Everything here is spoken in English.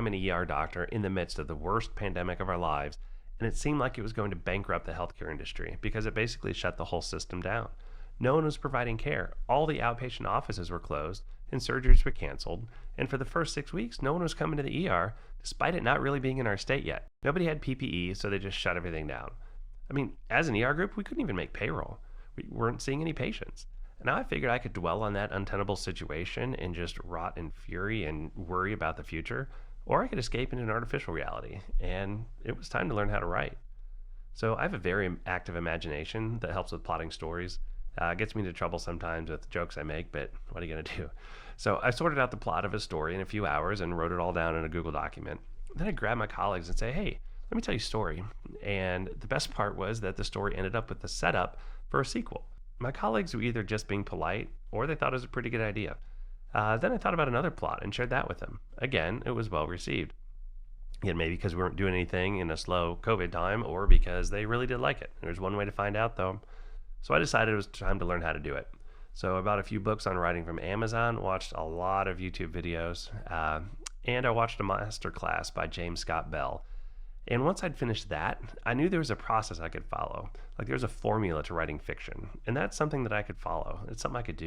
I'm an ER doctor in the midst of the worst pandemic of our lives, and it seemed like it was going to bankrupt the healthcare industry because it basically shut the whole system down. No one was providing care. All the outpatient offices were closed, and surgeries were canceled. And for the first 6 weeks, no one was coming to the ER, despite it not really being in our state yet. Nobody had PPE, so they just shut everything down. I mean, as an ER group, we couldn't even make payroll. We weren't seeing any patients. And now I figured I could dwell on that untenable situation and just rot in fury and worry about the future, or I could escape into an artificial reality. And it was time to learn how to write. So I have a very active imagination that helps with plotting stories. Gets me into trouble sometimes with jokes I make, but what are you going to do? So I sorted out the plot of a story in a few hours and wrote it all down in a Google document. Then I grabbed my colleagues and say, hey, let me tell you a story. And the best part was that the story ended up with the setup for a sequel. My colleagues were either just being polite or they thought it was a pretty good idea. Then I thought about another plot and shared that with them. Again, it was well received. Yet maybe because we weren't doing anything in a slow COVID time or because they really did like it. There's one way to find out though. So I decided it was time to learn how to do it. So I bought a few books on writing from Amazon, watched a lot of YouTube videos, and I watched a master class by James Scott Bell. And once I'd finished that, I knew there was a process I could follow. Like there was a formula to writing fiction. And that's something that I could follow. It's something I could do.